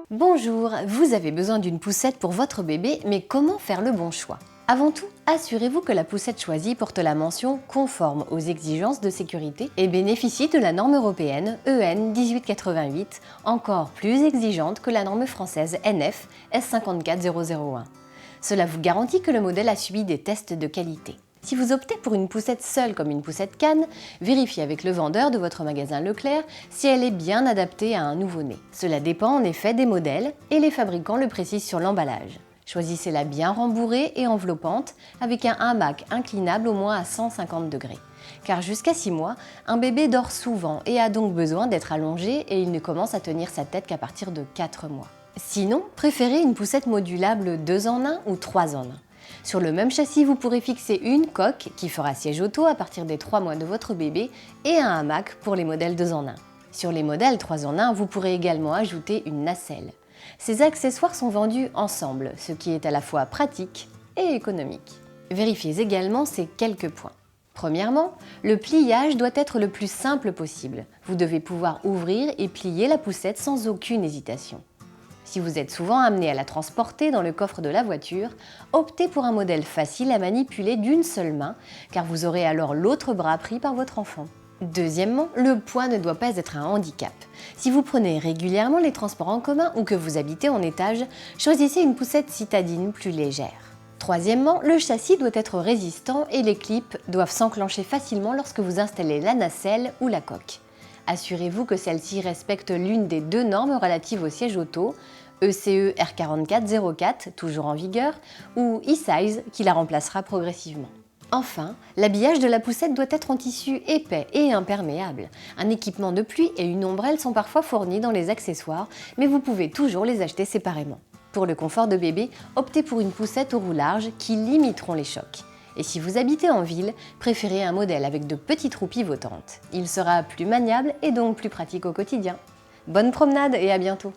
Bonjour, vous avez besoin d'une poussette pour votre bébé, mais comment faire le bon choix? Avant tout, assurez-vous que la poussette choisie porte la mention « conforme aux exigences de sécurité » et bénéficie de la norme européenne EN 1888, encore plus exigeante que la norme française NF S54001. Cela vous garantit que le modèle a subi des tests de qualité. Si vous optez pour une poussette seule comme une poussette canne, vérifiez avec le vendeur de votre magasin Leclerc si elle est bien adaptée à un nouveau-né. Cela dépend en effet des modèles et les fabricants le précisent sur l'emballage. Choisissez-la bien rembourrée et enveloppante avec un hamac inclinable au moins à 150 degrés. Car jusqu'à 6 mois, un bébé dort souvent et a donc besoin d'être allongé et il ne commence à tenir sa tête qu'à partir de 4 mois. Sinon, préférez une poussette modulable 2 en 1 ou 3 en 1. Sur le même châssis, vous pourrez fixer une coque qui fera siège auto à partir des 3 mois de votre bébé et un hamac pour les modèles 2 en 1. Sur les modèles 3 en 1, vous pourrez également ajouter une nacelle. Ces accessoires sont vendus ensemble, ce qui est à la fois pratique et économique. Vérifiez également ces quelques points. Premièrement, le pliage doit être le plus simple possible. Vous devez pouvoir ouvrir et plier la poussette sans aucune hésitation. Si vous êtes souvent amené à la transporter dans le coffre de la voiture, optez pour un modèle facile à manipuler d'une seule main, car vous aurez alors l'autre bras pris par votre enfant. Deuxièmement, le poids ne doit pas être un handicap. Si vous prenez régulièrement les transports en commun ou que vous habitez en étage, choisissez une poussette citadine plus légère. Troisièmement, le châssis doit être résistant et les clips doivent s'enclencher facilement lorsque vous installez la nacelle ou la coque. Assurez-vous que celle-ci respecte l'une des 2 normes relatives au siège auto, ECE R4404, toujours en vigueur, ou e-Size, qui la remplacera progressivement. Enfin, l'habillage de la poussette doit être en tissu épais et imperméable. Un équipement de pluie et une ombrelle sont parfois fournis dans les accessoires, mais vous pouvez toujours les acheter séparément. Pour le confort de bébé, optez pour une poussette aux roues larges qui limiteront les chocs. Et si vous habitez en ville, préférez un modèle avec de petites roues pivotantes. Il sera plus maniable et donc plus pratique au quotidien. Bonne promenade et à bientôt!